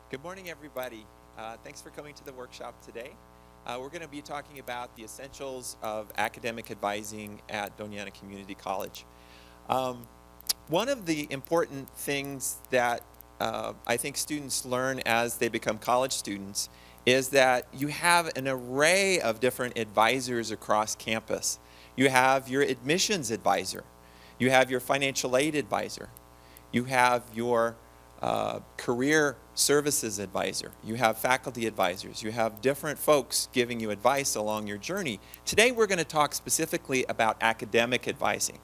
Good morning, everybody. Thanks for coming to the workshop today. We're going to be talking about the essentials of academic advising at Doñana Community College. One of the important things that I think students learn as they become college students is that you have an array of different advisors across campus. You have your admissions advisor. You have your financial aid advisor. You have your career services advisor. You have faculty advisors. You have different folks giving you advice along your journey. Today we're going to talk specifically about academic advising,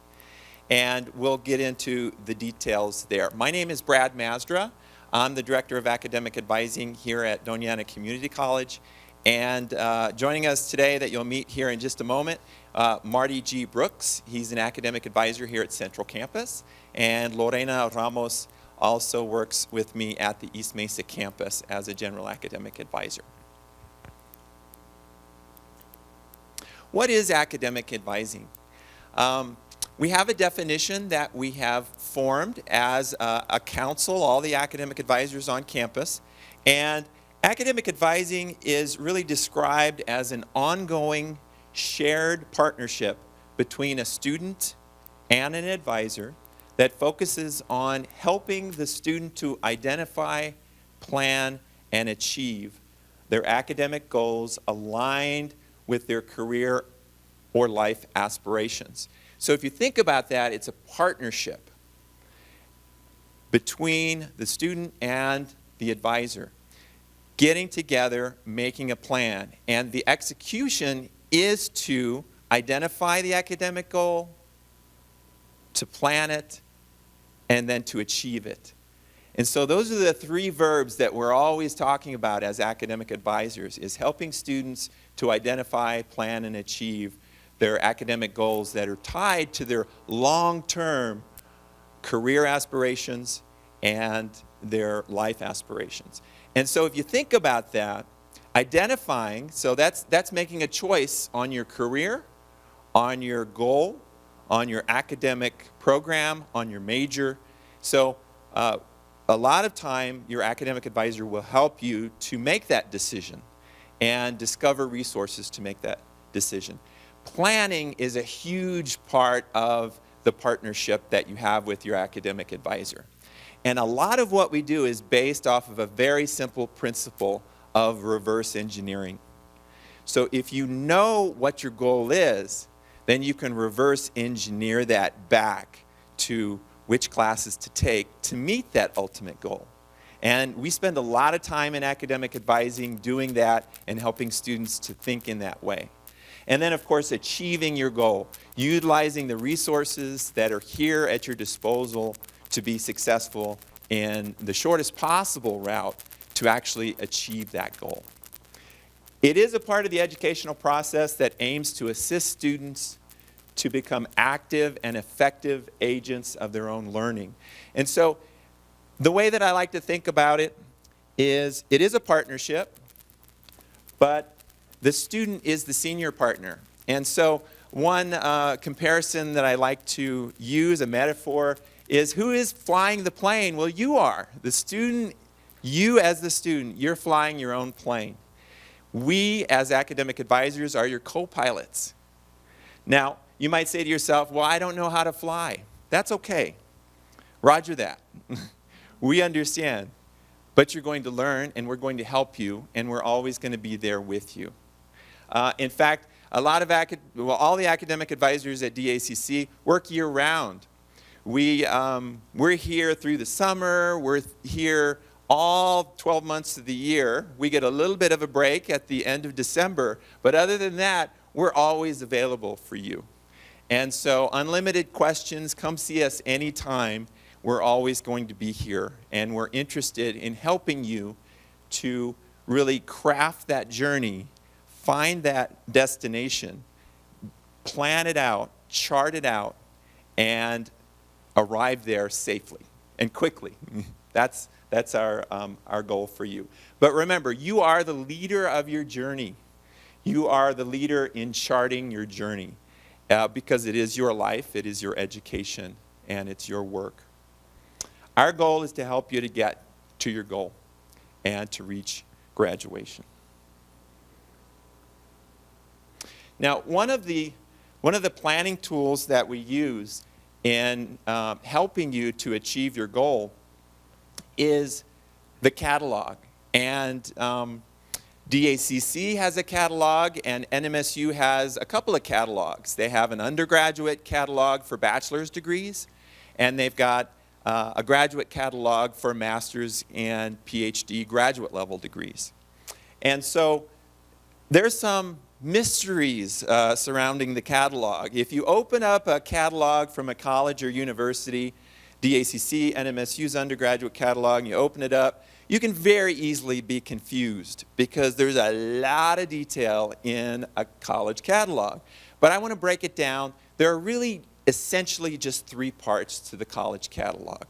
and we'll get into the details there. My name is Brad Mazdra. I'm the Director of Academic Advising here at Doñana Community College, and joining us today that you'll meet here in just a moment, Marty G. Brooks. He's an academic advisor here at Central Campus, and Lorena Ramos also works with me at the East Mesa campus as a general academic advisor. What is academic advising? We have a definition that we have formed as a council, all the academic advisors on campus, and academic advising is really described as an ongoing shared partnership between a student and an advisor that focuses on helping the student to identify, plan, and achieve their academic goals aligned with their career or life aspirations. So if you think about that, it's a partnership between the student and the advisor, getting together, making a plan, and the execution is to identify the academic goal, to plan it, and then to achieve it. And so those are the three verbs that we're always talking about as academic advisors, is helping students to identify, plan, and achieve their academic goals that are tied to their long-term career aspirations and their life aspirations. And so if you think about that, identifying, so that's making a choice on your career, on your goal, on your academic program, on your major. So a lot of time your academic advisor will help you to make that decision and discover resources to make that decision. Planning is a huge part of the partnership that you have with your academic advisor. And a lot of what we do is based off of a very simple principle of reverse engineering. So if you know what your goal is, then you can reverse engineer that back to which classes to take to meet that ultimate goal. And we spend a lot of time in academic advising doing that and helping students to think in that way. And then, of course, achieving your goal, utilizing the resources that are here at your disposal to be successful in the shortest possible route to actually achieve that goal. It is a part of the educational process that aims to assist students to become active and effective agents of their own learning. And so the way that I like to think about it is a partnership, but the student is the senior partner. And so one comparison that I like to use, a metaphor, is who is flying the plane? Well, you are. The student, you as the student, you're flying your own plane. We, as academic advisors, are your co-pilots. Now, you might say to yourself, well, I don't know how to fly. That's okay. Roger that. We understand. But you're going to learn, and we're going to help you, and we're always going to be there with you. In fact, all the academic advisors at DACC work year-round. We're here through the summer. We're here all 12 months of the year. We get a little bit of a break at the end of December, but other than that, we're always available for you. And so unlimited questions, come see us anytime. We're always going to be here, and we're interested in helping you to really craft that journey, find that destination, plan it out, chart it out, and arrive there safely and quickly. That's our goal for you. But remember, you are the leader of your journey. You are the leader in charting your journey because it is your life, it is your education, and it's your work. Our goal is to help you to get to your goal. and to reach graduation. Now, one of the planning tools that we use in helping you to achieve your goal is the catalog. And DACC has a catalog, and NMSU has a couple of catalogs. They have an undergraduate catalog for bachelor's degrees, and they've got a graduate catalog for master's and PhD graduate level degrees. And so there's some mysteries surrounding the catalog. If you open up a catalog from a college or university, DACC, NMSU's undergraduate catalog, and you open it up, you can very easily be confused because there's a lot of detail in a college catalog. But I want to break it down. There are really essentially just three parts to the college catalog.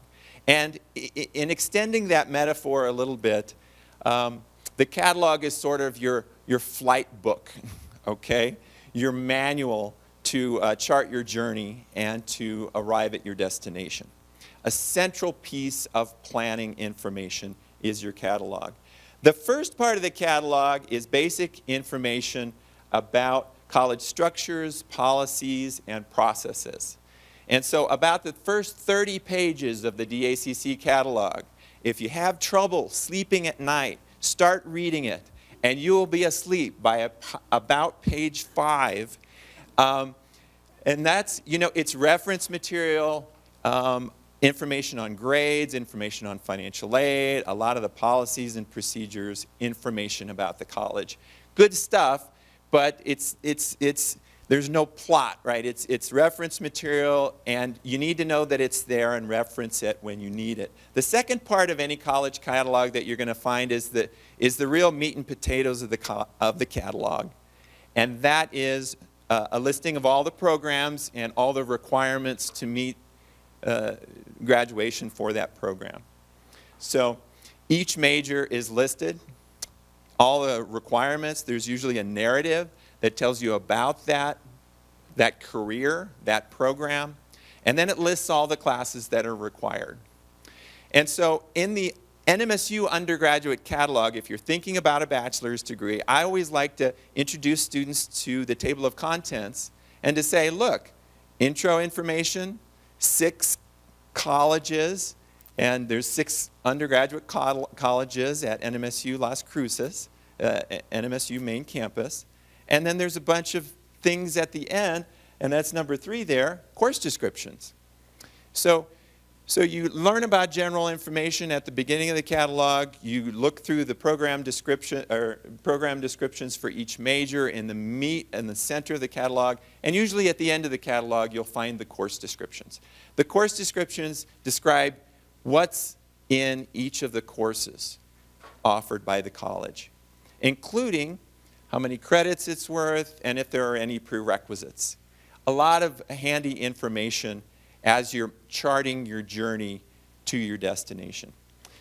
And in extending that metaphor a little bit, the catalog is sort of your flight book, okay? Your manual to chart your journey and to arrive at your destination. A central piece of planning information is your catalog. The first part of the catalog is basic information about college structures, policies, and processes. And so about the first 30 pages of the DACC catalog, if you have trouble sleeping at night, start reading it, and you will be asleep by about page 5. And that's, it's reference material, information on grades, information on financial aid, a lot of the policies and procedures, information about the college. Good stuff, but there's no plot, right? It's reference material, and you need to know that it's there and reference it when you need it. The second part of any college catalog that you're going to find is the real meat and potatoes of the catalog, and that is a listing of all the programs and all the requirements to meet graduation for that program. So each major is listed, all the requirements. There's usually a narrative that tells you about that career, that program, and then it lists all the classes that are required. And so in the NMSU undergraduate catalog, if you're thinking about a bachelor's degree, I always like to introduce students to the table of contents and to say, look, intro information, 6 colleges, and there's 6 undergraduate colleges at NMSU Las Cruces, NMSU main campus. And then there's a bunch of things at the end, and that's number 3 there, course descriptions. So you learn about general information at the beginning of the catalog. You look through the program descriptions for each major in the meat and the center of the catalog. And usually at the end of the catalog, you'll find the course descriptions. The course descriptions describe what's in each of the courses offered by the college, including how many credits it's worth, and if there are any prerequisites. A lot of handy information as you're charting your journey to your destination.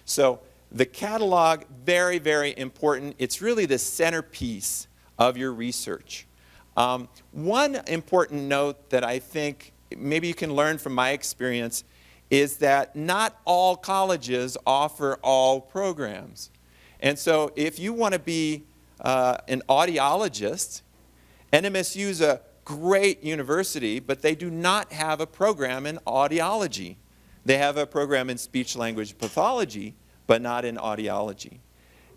So the catalog, very, very important. It's really the centerpiece of your research. One important note that I think maybe you can learn from my experience is that not all colleges offer all programs. And so if you want to be an audiologist, NMSU is a great university, but they do not have a program in audiology. They have a program in speech-language pathology, but not in audiology.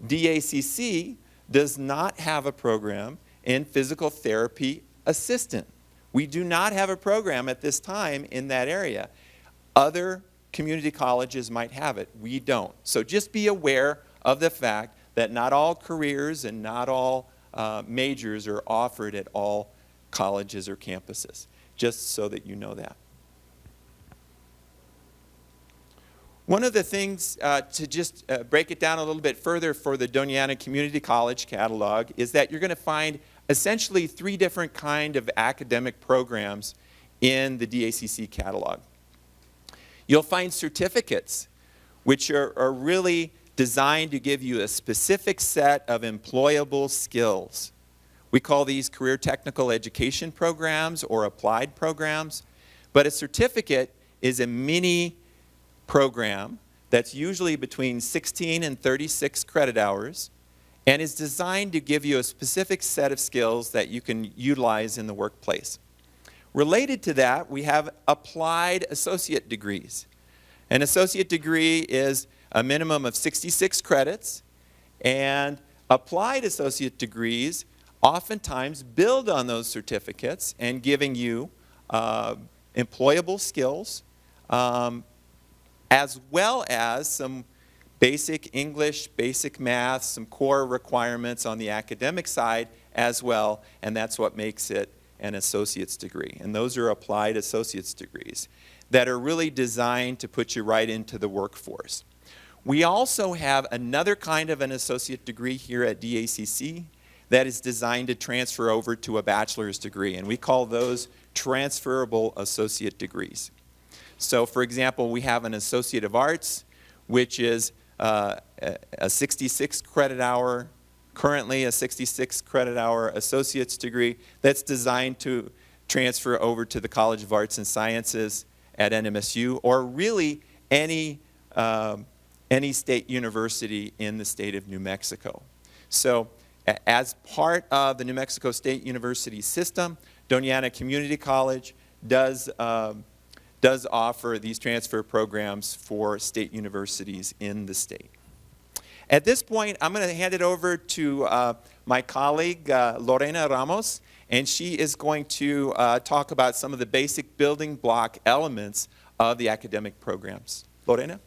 DACC does not have a program in physical therapy assistant. We do not have a program at this time in that area. Other community colleges might have it. We don't. So just be aware of the fact that not all careers and not all majors are offered at all colleges or campuses, just so that you know that. One of the things to just break it down a little bit further for the Doña Ana Community College catalog is that you're going to find essentially 3 different kind of academic programs in the DACC catalog. You'll find certificates, which are really designed to give you a specific set of employable skills. We call these career technical education programs or applied programs, but a certificate is a mini program that's usually between 16 and 36 credit hours, and is designed to give you a specific set of skills that you can utilize in the workplace. Related to that, we have applied associate degrees. An associate degree is a minimum of 66 credits, and applied associate degrees oftentimes build on those certificates and giving you employable skills, as well as some basic English, basic math, some core requirements on the academic side as well, and that's what makes it an associate's degree. And those are applied associate's degrees that are really designed to put you right into the workforce. We also have another kind of an associate degree here at DACC that is designed to transfer over to a bachelor's degree, and we call those transferable associate degrees. So for example, we have an Associate of Arts, which is a 66 credit hour, currently a 66 credit hour associate's degree that's designed to transfer over to the College of Arts and Sciences at NMSU, or really any state university in the state of New Mexico. So as part of the New Mexico State University system, Doña Ana Community College does offer these transfer programs for state universities in the state. At this point, I'm going to hand it over to my colleague, Lorena Ramos, and she is going to talk about some of the basic building block elements of the academic programs. Lorena?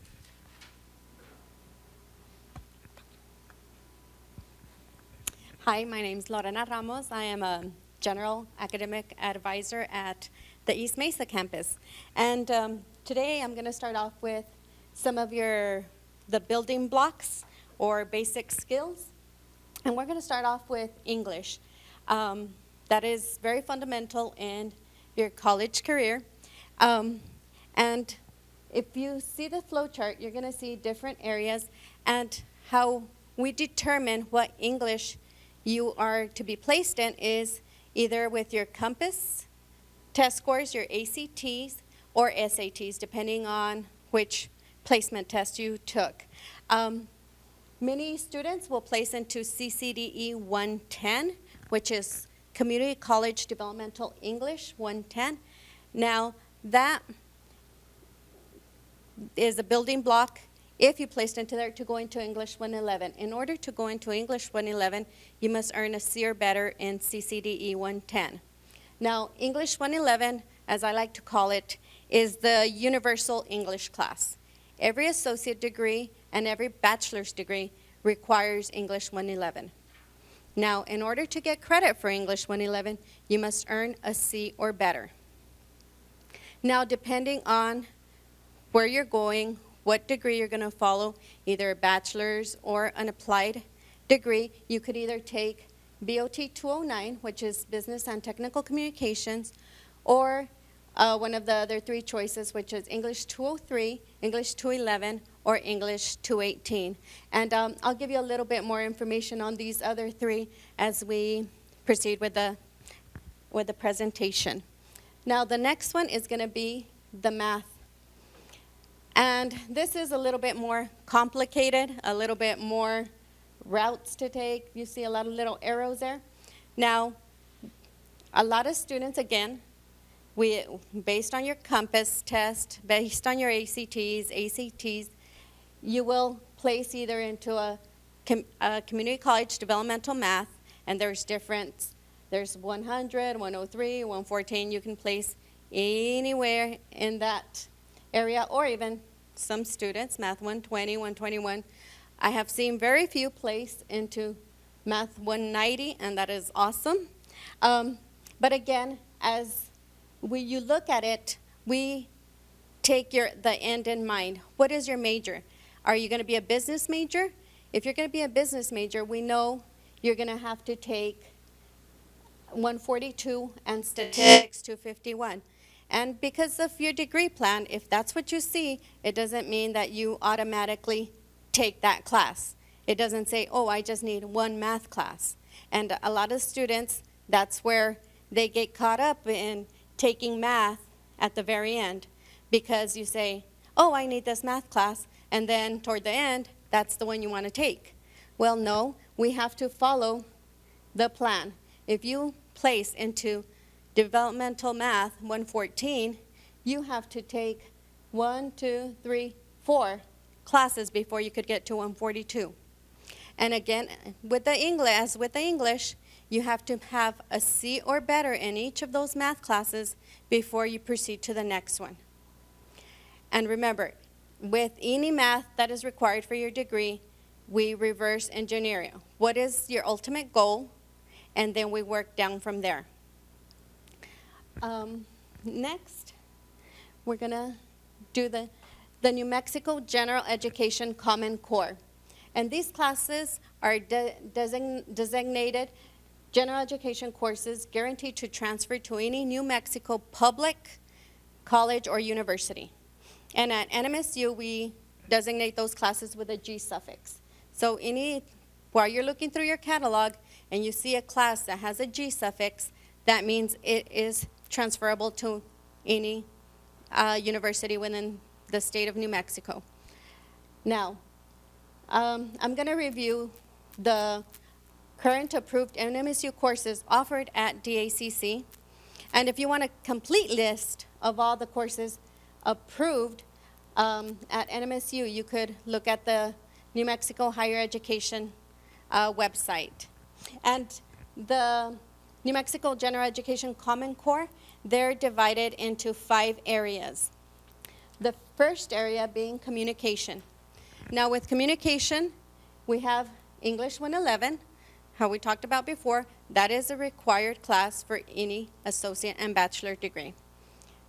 Hi, my name is Lorena Ramos. I am a General Academic Advisor at the East Mesa campus. And today I'm going to start off with some of the building blocks or basic skills. And we're going to start off with English. That is very fundamental in your college career. And if you see the flow chart, you're going to see different areas and how we determine what English you are to be placed in is either with your compass test scores, your ACTs, or SATs, depending on which placement test you took. Many students will place into CCDE 110, which is Community College Developmental English 110. Now, that is a building block if you placed into there to go into English 111. In order to go into English 111, you must earn a C or better in CCDE 110. Now, English 111, as I like to call it, is the universal English class. Every associate degree and every bachelor's degree requires English 111. Now, in order to get credit for English 111, you must earn a C or better. Now, depending on where you're going, what degree you're going to follow, either a bachelor's or an applied degree, you could either take BOT 209, which is Business and Technical Communications, or one of the other three choices, which is English 203, English 211, or English 218. And I'll give you a little bit more information on these other three as we proceed with the presentation. Now, the next one is going to be the math. And this is a little bit more complicated, a little bit more routes to take. You see a lot of little arrows there. Now, a lot of students, again, based on your compass test, based on your ACTs, you will place either into a community college developmental math, and there's 100, 103, 114. You can place anywhere in that area, or even some students, math 120, 121. I have seen very few place into math 190, and that is awesome. But again, as you look at it, we take the end in mind. What is your major? Are you going to be a business major? If you're going to be a business major, we know you're going to have to take 142 and statistics 251. And because of your degree plan, if that's what you see, it doesn't mean that you automatically take that class. It doesn't say, oh, I just need one math class. And a lot of students, that's where they get caught up in taking math at the very end, because you say, oh, I need this math class, and then toward the end, that's the one you want to take. Well, no, we have to follow the plan. If you place into Developmental Math 114, you have to take 1, 2, 3, 4 classes before you could get to 142. And again, with the English, you have to have a C or better in each of those math classes before you proceed to the next one. And remember, with any math that is required for your degree, we reverse engineer it. What is your ultimate goal? And then we work down from there. Next, we're going to do the New Mexico General Education Common Core. And these classes are designated general education courses guaranteed to transfer to any New Mexico public college or university. And at NMSU, we designate those classes with a G suffix. So while you're looking through your catalog and you see a class that has a G suffix, that means it is transferable to any university within the state of New Mexico. Now, I'm going to review the current approved NMSU courses offered at DACC. And if you want a complete list of all the courses approved at NMSU, you could look at the New Mexico Higher Education website. And the New Mexico General Education Common Core, they're divided into 5 areas. The first area being communication. Now with communication, we have English 111, how we talked about before. That is a required class for any associate and bachelor degree.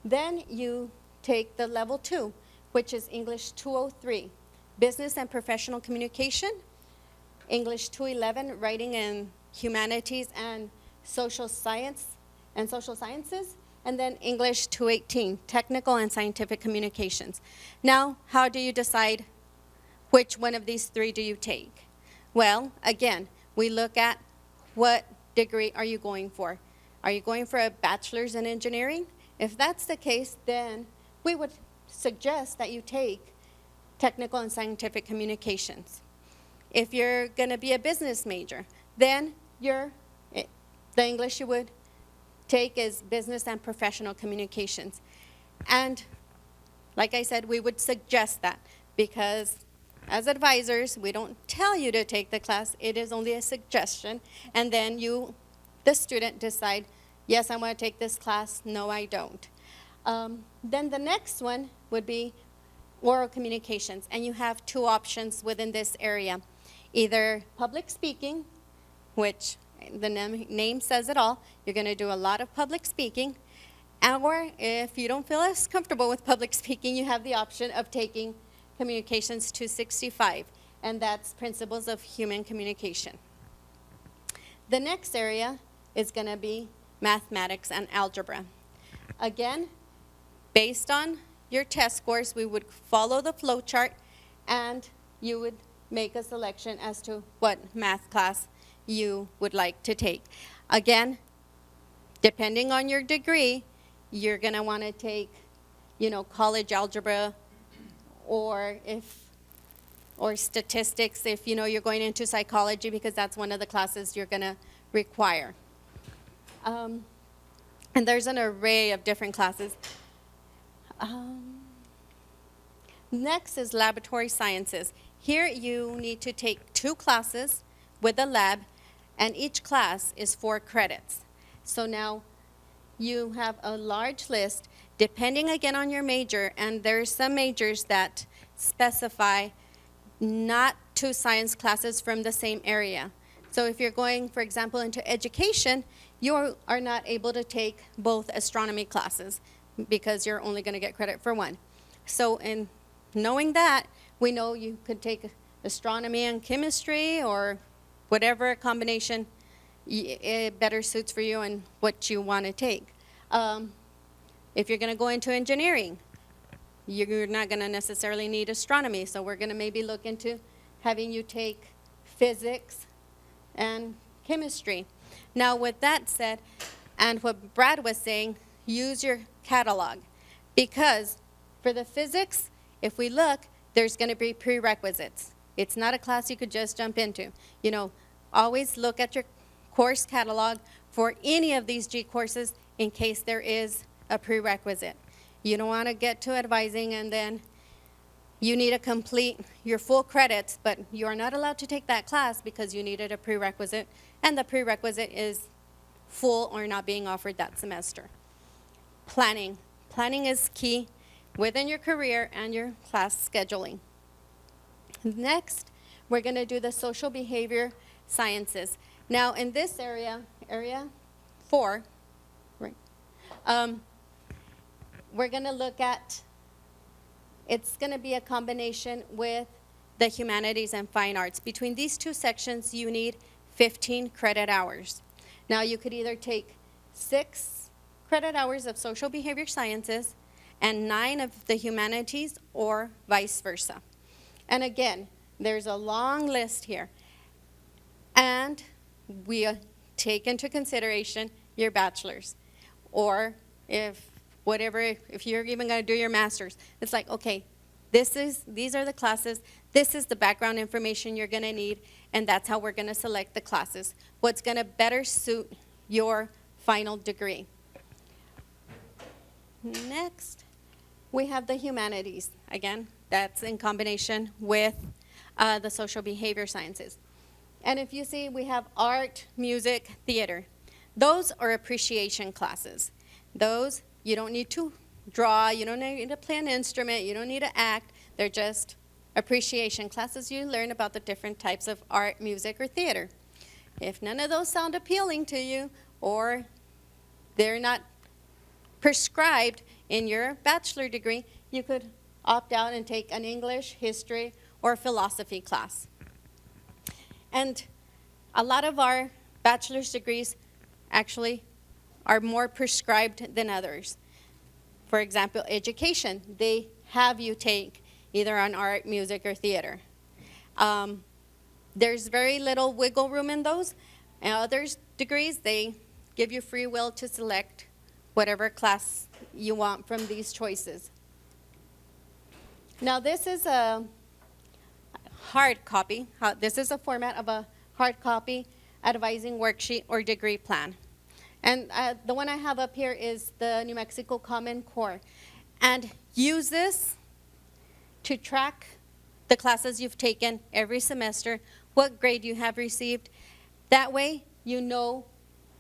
Then you take the level 2, which is English 203, business and professional communication, English 211, writing and humanities and social sciences, and then English 218, technical and scientific communications. Now, how do you decide which one of these 3 do you take? Well, again, we look at what degree are you going for. Are you going for a bachelor's in engineering? If that's the case, then we would suggest that you take technical and scientific communications. If you're going to be a business major, then the English you would take is business and professional communications. And like I said, we would suggest that because as advisors, we don't tell you to take the class. It is only a suggestion. And then you, the student, decide, yes, I want to take this class. No, I don't. Then the next one would be oral communications. And you have 2 options within this area. Either public speaking, which the name says it all. You're going to do a lot of public speaking. Or if you don't feel as comfortable with public speaking, you have the option of taking Communications 265, and that's Principles of Human Communication. The next area is going to be mathematics and algebra. Again, based on your test scores, we would follow the flow chart, and you would make a selection as to what math class you would like to take. Again, depending on your degree, you're going to want to take, college algebra or statistics if you're going into psychology, because that's one of the classes you're going to require. And there's an array of different classes. Next is laboratory sciences. Here you need to take 2 classes with a lab, and each class is 4 credits. So now you have a large list, depending again on your major, and there's some majors that specify not 2 science classes from the same area. So if you're going, for example, into education, you are not able to take both astronomy classes because you're only going to get credit for 1. So in knowing that, we know you could take astronomy and chemistry or whatever combination it better suits for you and what you want to take. If you're going to go into engineering, you're not going to necessarily need astronomy, so we're going to maybe look into having you take physics and chemistry. Now, with that said, and what Brad was saying, use your catalog, because for the physics, if we look, there's going to be prerequisites. It's not a class you could just jump into. You know, always look at your course catalog for any of these G courses in case there is a prerequisite. You don't want to get to advising and then you need to complete your full credits, but you are not allowed to take that class because you needed a prerequisite, and the prerequisite is full or not being offered that semester. Planning. Planning is key within your career and your class scheduling. Next, we're going to do the social behavior sciences. Now, in this area 4, right, we're going to look at, it's going to be a combination with the humanities and fine arts. Between these two sections, you need 15 credit hours. Now, you could either take 6 credit hours of social behavior sciences and 9 of the humanities, or vice versa. And again, there's a long list here. And we take into consideration your bachelor's, or if you're even going to do your master's, it's like, okay, these are the classes, this is the background information you're going to need, and that's how we're going to select the classes. What's going to better suit your final degree. Next, we have the humanities. Again, that's in combination with the social behavior sciences. And if you see, we have art, music, theater. Those are appreciation classes. Those, you don't need to draw, you don't need to play an instrument, you don't need to act. They're just appreciation classes. You learn about the different types of art, music, or theater. If none of those sound appealing to you, or they're not prescribed in your bachelor degree, you could opt out and take an English, history, or philosophy class. And a lot of our bachelor's degrees actually are more prescribed than others. For example, education, they have you take either on art, music, or theater. There's very little wiggle room in those. And others degrees, they give you free will to select whatever class you want from these choices. Now, this is a hard copy. This is a format of a hard copy advising worksheet or degree plan. And the one I have up here is the New Mexico Common Core. And use this to track the classes you've taken every semester, what grade you have received. That way, you know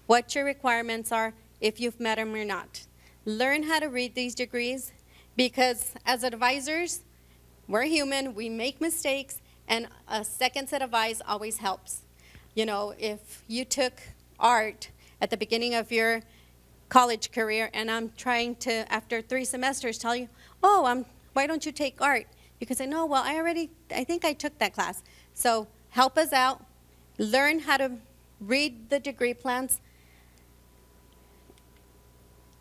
what your requirements are, if you've met them or not. Learn how to read these degrees, because as advisors, we're human, we make mistakes, and a second set of eyes always helps. You know, if you took art at the beginning of your college career, and I'm trying to, after 3 semesters, tell you, why don't you take art? You can say, no, well, I think I took that class. So help us out. Learn how to read the degree plans.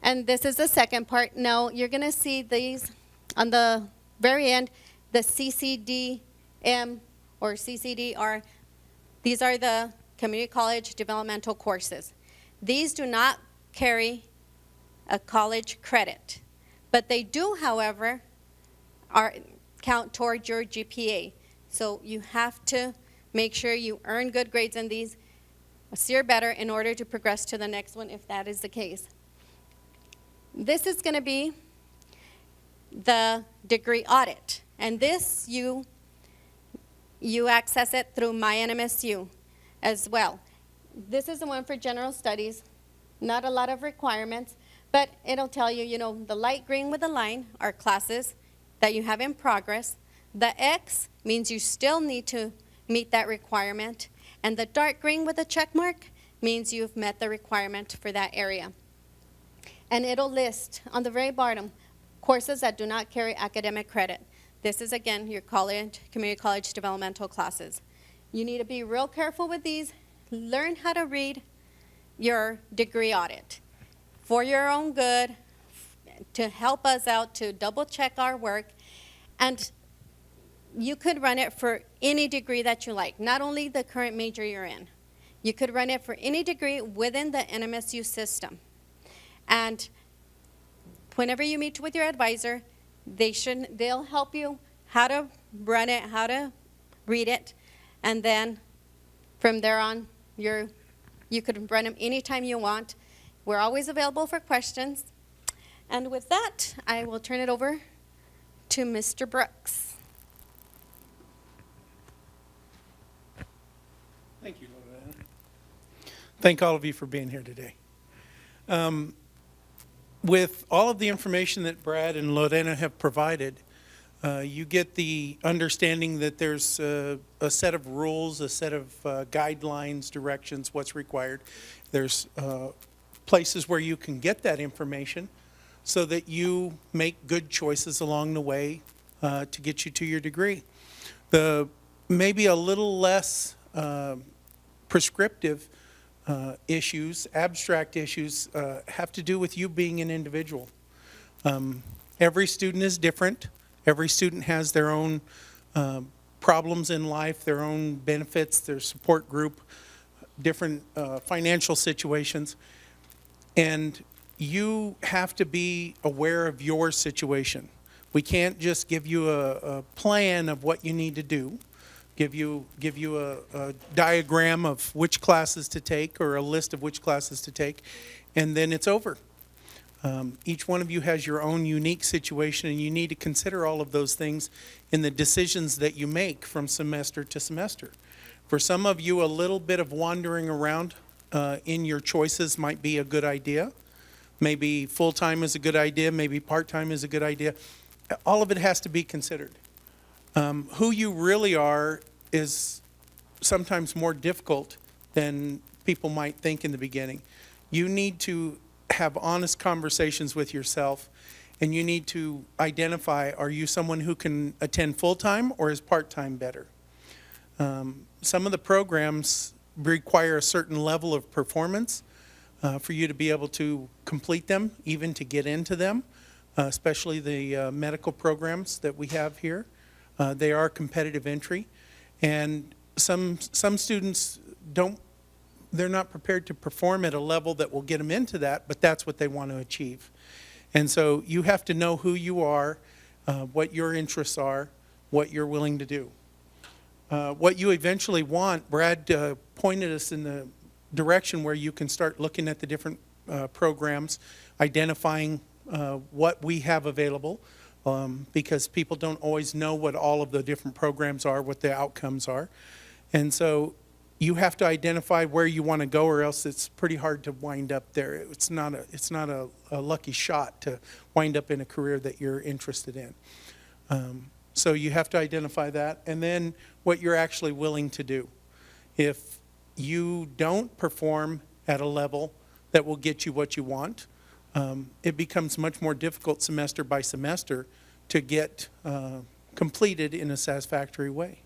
And this is the second part. Now, you're going to see these on the very end, the CCDM or CCDR. These are the community college developmental courses. These do not carry a college credit, but they do, however, count toward your GPA. So you have to make sure you earn good grades in these, a SEER better, in order to progress to the next one if that is the case. This is going to be the degree audit, and this you access it through MyNMSU as well. This is the one for general studies. Not a lot of requirements, but it'll tell you, the light green with the line are classes that you have in progress. The X means you still need to meet that requirement, and the dark green with a check mark means you've met the requirement for that area. And it'll list on the very bottom courses that do not carry academic credit. This is, again, your community college developmental classes. You need to be real careful with these. Learn how to read your degree audit for your own good, to help us out, to double check our work. And you could run it for any degree that you like, not only the current major you're in. You could run it for any degree within the NMSU system. And whenever you meet with your advisor, they'll help you how to run it, how to read it, and then from there on, you could run them anytime you want. We're always available for questions. And with that, I will turn it over to Mr. Brooks. Thank you, Lorena. Thank all of you for being here today. With all of the information that Brad and Lorena have provided, you get the understanding that there's a set of rules, a set of guidelines, directions, what's required. There's places where you can get that information so that you make good choices along the way to get you to your degree. The maybe a little less prescriptive issues, abstract issues, have to do with you being an individual. Every student is different. Every student has their own problems in life, their own benefits, their support group, different financial situations. And you have to be aware of your situation. We can't just give you a plan of what you need to do, give you a diagram of which classes to take or a list of which classes to take, and then it's over. Each one of you has your own unique situation, and you need to consider all of those things in the decisions that you make from semester to semester. For some of you, a little bit of wandering around in your choices might be a good idea. Maybe full-time is a good idea, maybe part-time is a good idea. All of it has to be considered. Who you really are is sometimes more difficult than people might think in the beginning. You need to have honest conversations with yourself, and you need to identify, are you someone who can attend full-time or is part-time better? Some of the programs require a certain level of performance for you to be able to complete them, even to get into them, especially the medical programs that we have here. They are competitive entry, and some students they're not prepared to perform at a level that will get them into that, but that's what they want to achieve. And so you have to know who you are, what your interests are, what you're willing to do. What you eventually want, Brad pointed us in the direction where you can start looking at the different programs, identifying what we have available, because people don't always know what all of the different programs are, what the outcomes are. And so you have to identify where you want to go, or else it's pretty hard to wind up there. It's not a lucky shot to wind up in a career that you're interested in. So you have to identify that, and then what you're actually willing to do. If you don't perform at a level that will get you what you want, it becomes much more difficult semester by semester to get completed in a satisfactory way.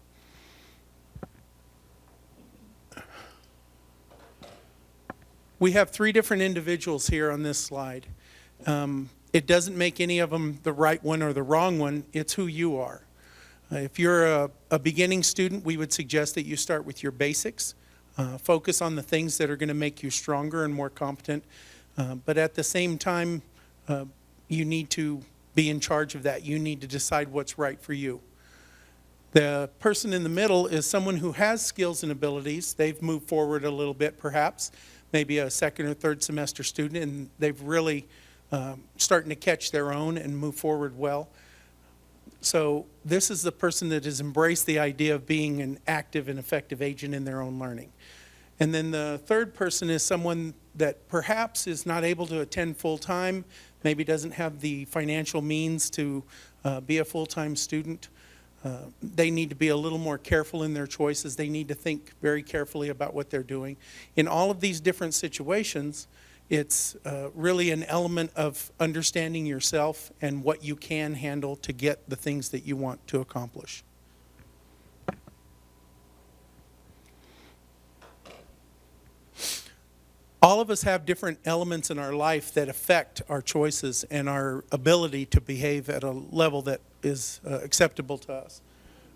We have 3 different individuals here on this slide. It doesn't make any of them the right one or the wrong one. It's who you are. If you're a beginning student, we would suggest that you start with your basics. Focus on the things that are going to make you stronger and more competent. But at the same time, you need to be in charge of that. You need to decide what's right for you. The person in the middle is someone who has skills and abilities. They've moved forward a little bit, perhaps, maybe a second or third semester student, and they've really starting to catch their own and move forward well. So this is the person that has embraced the idea of being an active and effective agent in their own learning. And then the third person is someone that perhaps is not able to attend full-time, maybe doesn't have the financial means to be a full-time student. They need to be a little more careful in their choices. They need to think very carefully about what they're doing. In all of these different situations, it's really an element of understanding yourself and what you can handle to get the things that you want to accomplish. All of us have different elements in our life that affect our choices and our ability to behave at a level that is acceptable to us.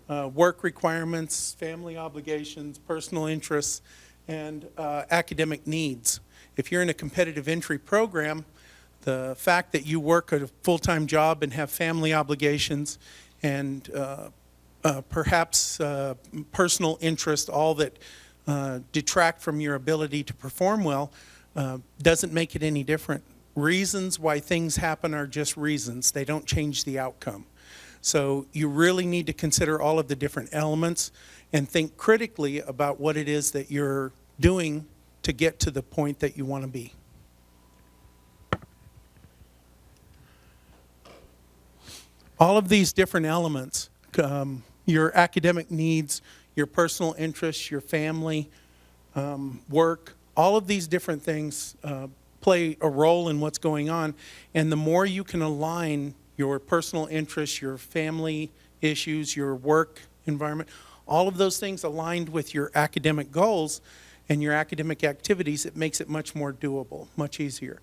Work requirements, family obligations, personal interests, and academic needs. If you're in a competitive entry program, the fact that you work a full-time job and have family obligations and perhaps personal interest, all that detract from your ability to perform well, doesn't make it any different. Reasons why things happen are just reasons. They don't change the outcome. So you really need to consider all of the different elements and think critically about what it is that you're doing to get to the point that you want to be. All of these different elements, your academic needs, your personal interests, your family, work, all of these different things play a role in what's going on. And the more you can align your personal interests, your family issues, your work environment, all of those things aligned with your academic goals and your academic activities, it makes it much more doable, much easier.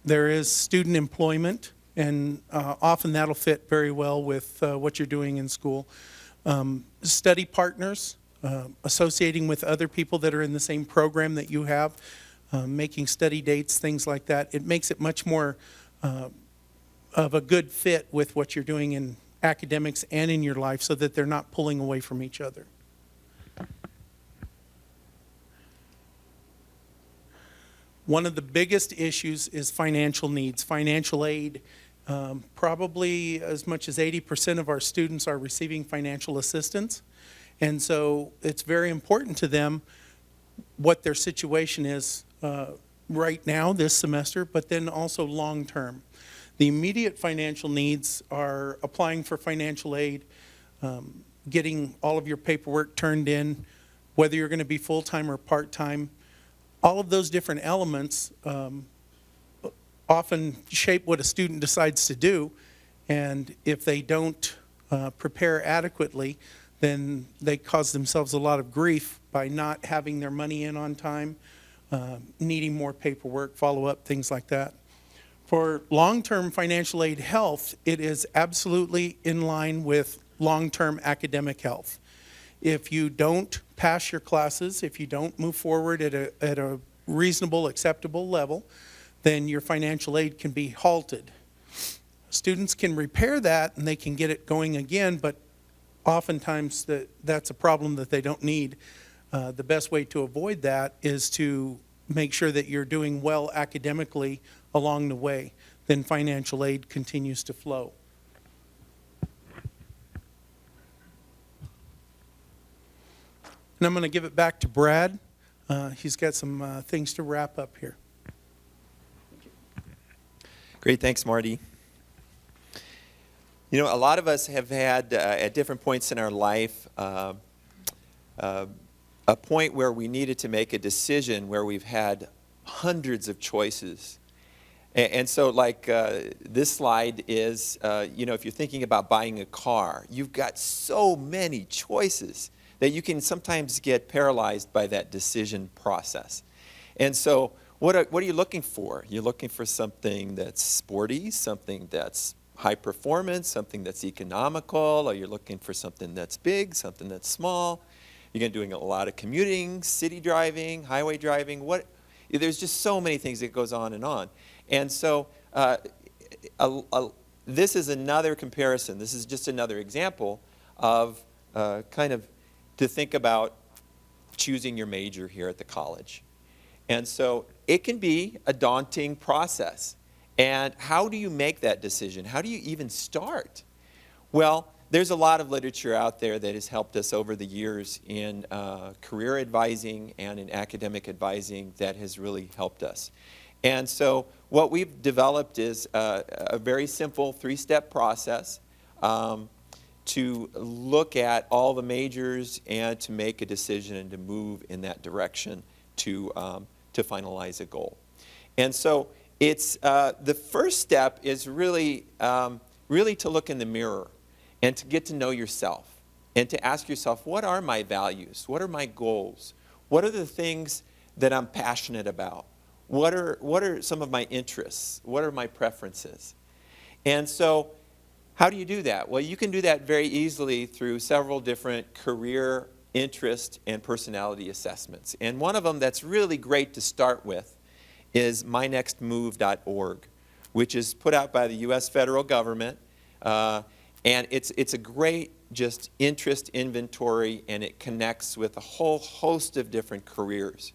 There is student employment, and often that'll fit very well with what you're doing in school. Study partners, associating with other people that are in the same program that you have, making study dates, things like that. It makes it much more of a good fit with what you're doing in academics and in your life so that they're not pulling away from each other. One of the biggest issues is financial needs, financial aid. Probably as much as 80% of our students are receiving financial assistance. And so it's very important to them what their situation is right now, this semester, but then also long term. The immediate financial needs are applying for financial aid, getting all of your paperwork turned in, whether you're going to be full-time or part-time. All of those different elements often shape what a student decides to do, and if they don't prepare adequately, then they cause themselves a lot of grief by not having their money in on time, needing more paperwork, follow-up, things like that. For long-term financial aid health, it is absolutely in line with long-term academic health. If you don't pass your classes, if you don't move forward at a reasonable, acceptable level, then your financial aid can be halted. Students can repair that and they can get it going again, but oftentimes that's a problem that they don't need. The best way to avoid that is to make sure that you're doing well academically along the way. Then financial aid continues to flow. And I'm going to give it back to Brad. He's got some things to wrap up here. Great, thanks, Marty. You know, a lot of us have had, at different points in our life, a point where we needed to make a decision where we've had hundreds of choices. And so, like this slide is, you know, if you're thinking about buying a car, you've got so many choices that you can sometimes get paralyzed by that decision process. And so, what are you looking for? You're looking for something that's sporty, something that's high performance, something that's economical, or you're looking for something that's big, something that's small. You're going to be doing a lot of commuting, city driving, highway driving. There's just so many things that goes on and on. And so this is another comparison. This is just another example of kind of to think about choosing your major here at the college. And so it can be a daunting process. And how do you make that decision? How do you even start? Well, there's a lot of literature out there that has helped us over the years in career advising and in academic advising that has really helped us. And so what we've developed is a very simple 3-step process to look at all the majors and to make a decision and to move in that direction to finalize a goal. And so it's the first step is really to look in the mirror and to get to know yourself and to ask yourself, what are my values? What are my goals? What are the things that I'm passionate about? What are some of my interests? What are my preferences? And so how do you do that? Well, you can do that very easily through several different career, interest, and personality assessments. And one of them that's really great to start with is mynextmove.org, which is put out by the U.S. federal government. And it's a great just interest inventory, and it connects with a whole host of different careers.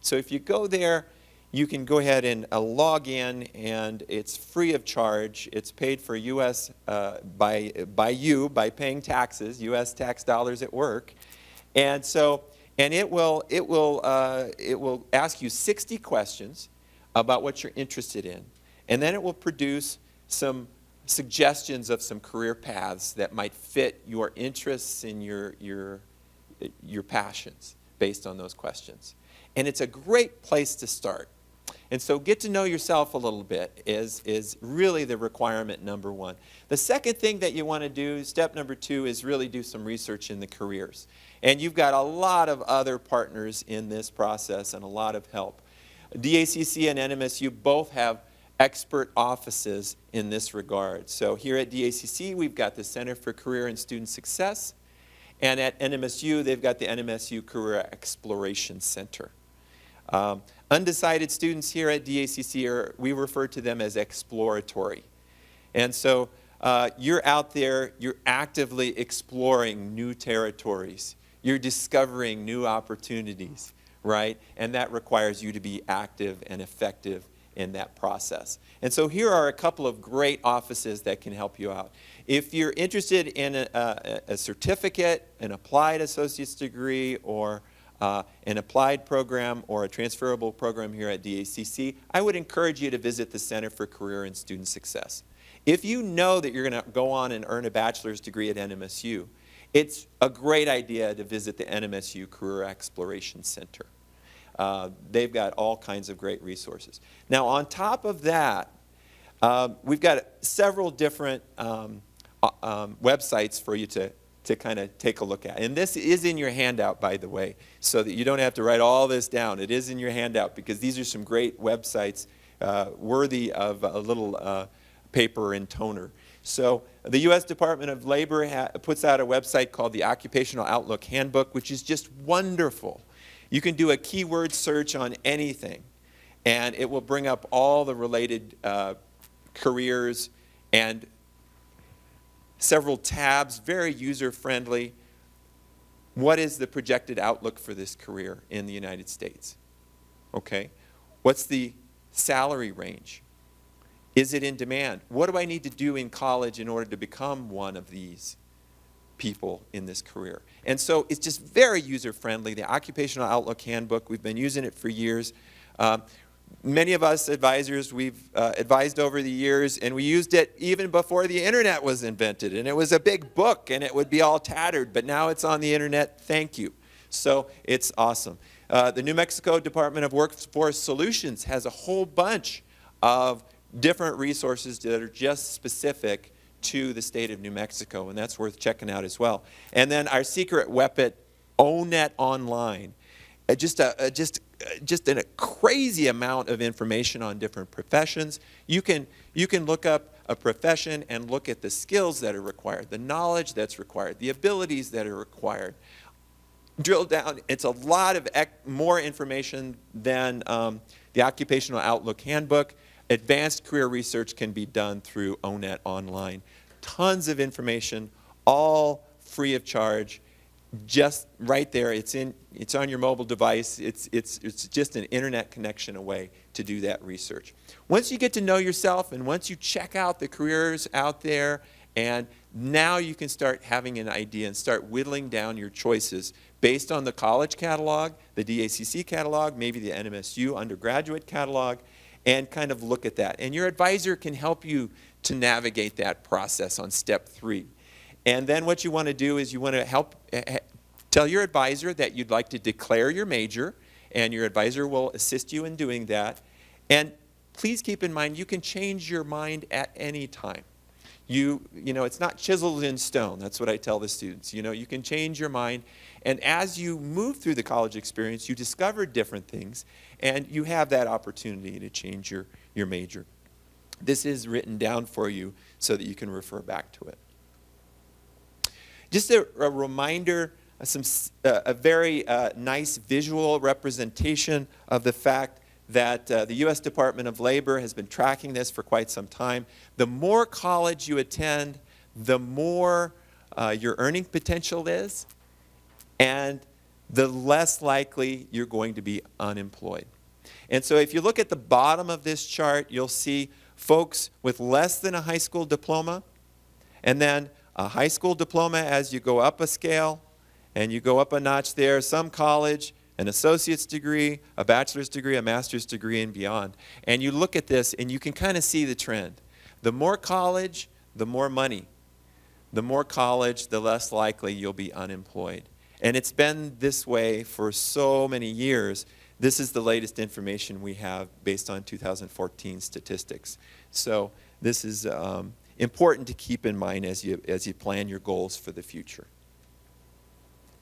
So if you go there, you can go ahead and log in, and it's free of charge. It's paid for U.S. By paying taxes, U.S. tax dollars at work, and it will ask you 60 questions about what you're interested in, and then it will produce some suggestions of some career paths that might fit your interests and your passions based on those questions. And it's a great place to start. And so get to know yourself a little bit is really the requirement number one. The second thing that you want to do, step number 2, is really do some research in the careers. And you've got a lot of other partners in this process and a lot of help. DACC and NMSU both have expert offices in this regard. So here at DACC, we've got the Center for Career and Student Success. And at NMSU, they've got the NMSU Career Exploration Center. Undecided students here at DACC, we refer to them as exploratory. And so you're out there, you're actively exploring new territories. You're discovering new opportunities, right? And that requires you to be active and effective in that process. And so here are a couple of great offices that can help you out. If you're interested in a certificate, an applied associate's degree, or an applied program or a transferable program here at DACC, I would encourage you to visit the Center for Career and Student Success. If you know that you're going to go on and earn a bachelor's degree at NMSU, it's a great idea to visit the NMSU Career Exploration Center. They've got all kinds of great resources. Now, on top of that, we've got several different websites for you to kind of take a look at. And this is in your handout, by the way, so that you don't have to write all this down. It is in your handout because these are some great websites worthy of a little paper and toner. So the U.S. Department of Labor puts out a website called the Occupational Outlook Handbook, which is just wonderful. You can do a keyword search on anything, and it will bring up all the related careers and several tabs, very user-friendly. What is the projected outlook for this career in the United States? Okay. What's the salary range? Is it in demand? What do I need to do in college in order to become one of these people in this career? And so it's just very user-friendly. The Occupational Outlook Handbook, we've been using it for years. Many of us advisors, we've advised over the years, and we used it even before the internet was invented. And it was a big book, and it would be all tattered, but now it's on the internet. Thank you. So it's awesome. The New Mexico Department of Workforce Solutions has a whole bunch of different resources that are just specific to the state of New Mexico, and that's worth checking out as well. And then our secret weapon, ONET Online. Just a crazy amount of information on different professions. You can look up a profession and look at the skills that are required, the knowledge that's required, the abilities that are required. Drill down. It's a lot of more information than the Occupational Outlook Handbook. Advanced career research can be done through ONET Online. Tons of information, all free of charge. Just right there, it's on your mobile device. It's just an internet connection away to do that research. Once you get to know yourself and once you check out the careers out there, and now you can start having an idea and start whittling down your choices based on the college catalog, the DACC catalog, maybe the NMSU undergraduate catalog, and kind of look at that. And your advisor can help you to navigate that process on step 3. And then what you want to do is you want to tell your advisor that you'd like to declare your major, and your advisor will assist you in doing that. And please keep in mind, you can change your mind at any time. You know, it's not chiseled in stone. That's what I tell the students. You know, you can change your mind. And as you move through the college experience, you discover different things, and you have that opportunity to change your major. This is written down for you so that you can refer back to it. Just a reminder, a very nice visual representation of the fact that the U.S. Department of Labor has been tracking this for quite some time. The more college you attend, the more your earning potential is, and the less likely you're going to be unemployed. And so if you look at the bottom of this chart, you'll see folks with less than a high school diploma, and then a high school diploma as you go up a scale, and you go up a notch there, some college, an associate's degree, a bachelor's degree, a master's degree, and beyond. And you look at this, and you can kind of see the trend. The more college, the more money. The more college, the less likely you'll be unemployed. And it's been this way for so many years. This is the latest information we have based on 2014 statistics. So this is important to keep in mind as you plan your goals for the future.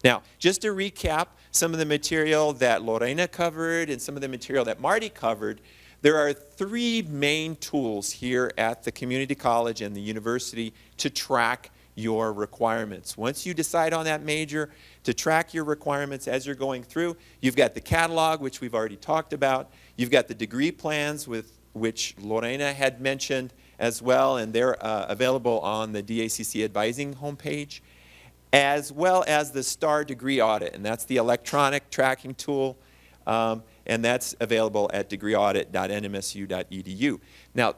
Now, just to recap some of the material that Lorena covered and some of the material that Marty covered, there are 3 main tools here at the community college and the university to track your requirements. Once you decide on that major, to track your requirements as you're going through, you've got the catalog, which we've already talked about. You've got the degree plans, with which Lorena had mentioned as well, and they're available on the DACC advising homepage, as well as the STAR degree audit, and that's the electronic tracking tool, and that's available at degreeaudit.nmsu.edu. Now,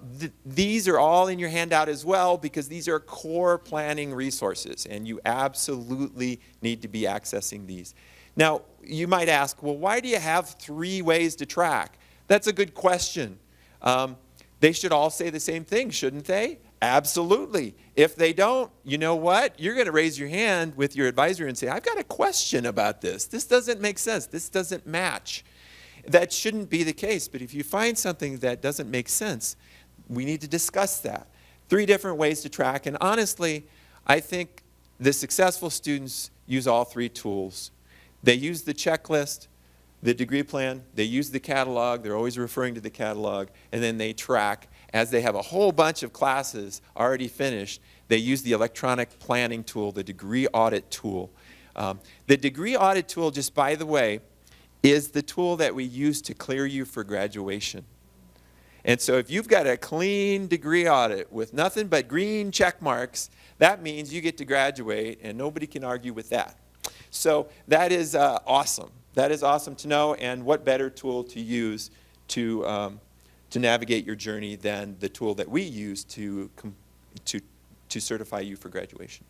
these are all in your handout as well, because these are core planning resources, and you absolutely need to be accessing these. Now, you might ask, well, why do you have 3 ways to track? That's a good question. They should all say the same thing, shouldn't they? Absolutely. If they don't, you know what? You're going to raise your hand with your advisor and say, I've got a question about this. This doesn't make sense. This doesn't match. That shouldn't be the case, but if you find something that doesn't make sense, we need to discuss that. 3 different ways to track, and honestly, I think the successful students use all 3 tools. They use the checklist, the degree plan, they use the catalog, they're always referring to the catalog, and then they track. As they have a whole bunch of classes already finished, they use the electronic planning tool, the degree audit tool. The degree audit tool, just by the way, is the tool that we use to clear you for graduation. And so if you've got a clean degree audit with nothing but green check marks, that means you get to graduate, and nobody can argue with that. So that is awesome. That is awesome to know, and what better tool to use to navigate your journey than the tool that we use to certify you for graduation.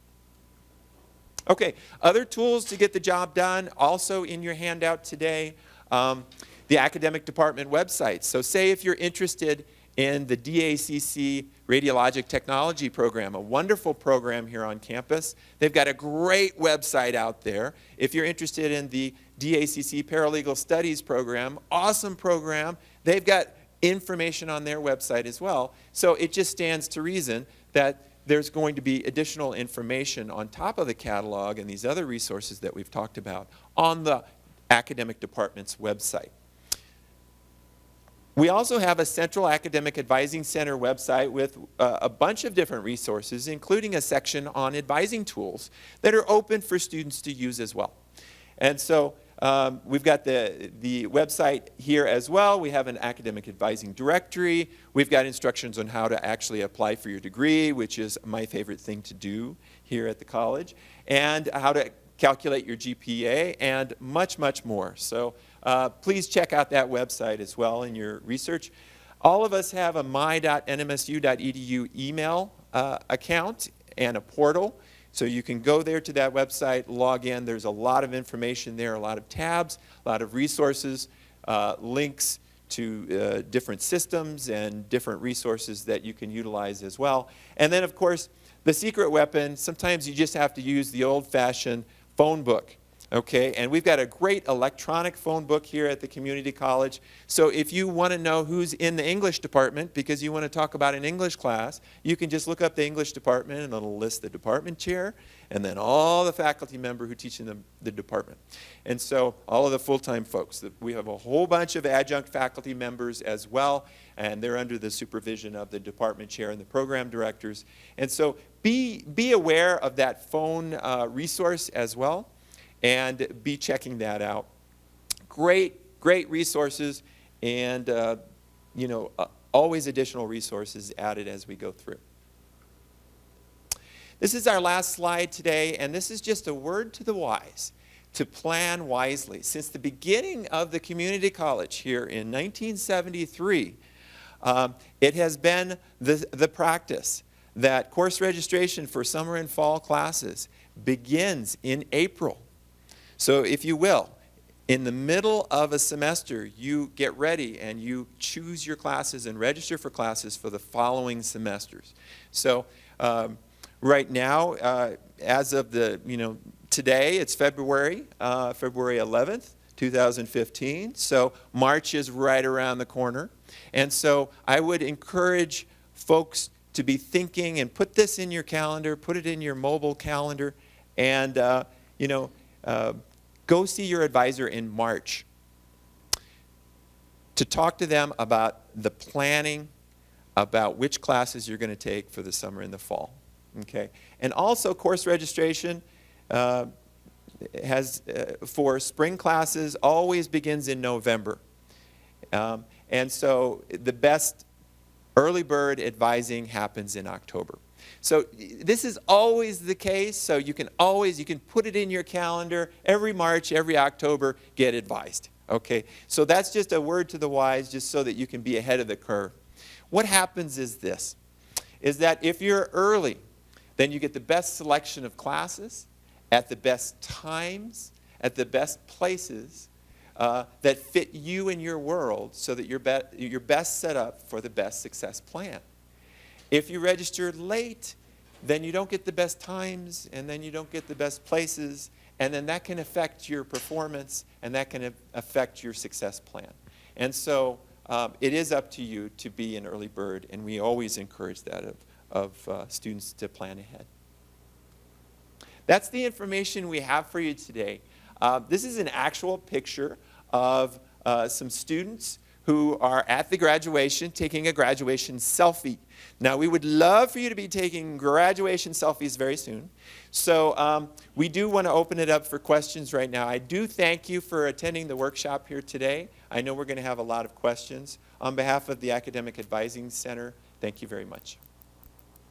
Okay, other tools to get the job done, also in your handout today, the academic department website. So say if you're interested in the DACC Radiologic Technology program, a wonderful program here on campus. They've got a great website out there. If you're interested in the DACC Paralegal Studies program, awesome program. They've got information on their website as well. So it just stands to reason that there's going to be additional information on top of the catalog and these other resources that we've talked about on the academic department's website. We also have a Central Academic Advising Center website with a bunch of different resources, including a section on advising tools that are open for students to use as well. And so we've got the website here as well. We have an academic advising directory. We've got instructions on how to actually apply for your degree, which is my favorite thing to do here at the college, and how to calculate your GPA, and much, much more. So please check out that website as well in your research. All of us have a my.nmsu.edu email account and a portal. So you can go there to that website, log in. There's a lot of information there, a lot of tabs, a lot of resources, links to different systems and different resources that you can utilize as well. And then, of course, the secret weapon, sometimes you just have to use the old-fashioned phone book. Okay, and we've got a great electronic phone book here at the community college. So if you want to know who's in the English department because you want to talk about an English class, you can just look up the English department and it'll list the department chair and then all the faculty member who teach in the department. And so all of the full-time folks. We have a whole bunch of adjunct faculty members as well, and they're under the supervision of the department chair and the program directors. And so be aware of that phone resource as well. And be checking that out. Great resources, and always additional resources added as we go through. This is our last slide today, and this is just a word to the wise, to plan wisely. Since the beginning of the community college here in 1973, it has been the practice that course registration for summer and fall classes begins in April. So if you will, in the middle of a semester, you get ready and you choose your classes and register for classes for the following semesters. So right now, as of today, it's February 11th, 2015. So March is right around the corner. And so I would encourage folks to be thinking and put this in your calendar, put it in your mobile calendar, and go see your advisor in March to talk to them about the planning, about which classes you're going to take for the summer and the fall. Okay? And also course registration for spring classes always begins in November. And so the best early bird advising happens in October. So this is always the case, so you can put it in your calendar every March, every October, get advised. Okay? So that's just a word to the wise, just so that you can be ahead of the curve. What happens is this, is that if you're early, then you get the best selection of classes at the best times, at the best places that fit you and your world, so that you're best set up for the best success plan. If you register late, then you don't get the best times, and then you don't get the best places, and then that can affect your performance, and that can affect your success plan. And so it is up to you to be an early bird, and we always encourage that of students to plan ahead. That's the information we have for you today. This is an actual picture of some students who are at the graduation taking a graduation selfie. Now, we would love for you to be taking graduation selfies very soon. So we do want to open it up for questions right now. I do thank you for attending the workshop here today. I know we're going to have a lot of questions. On behalf of the Academic Advising Center, thank you very much.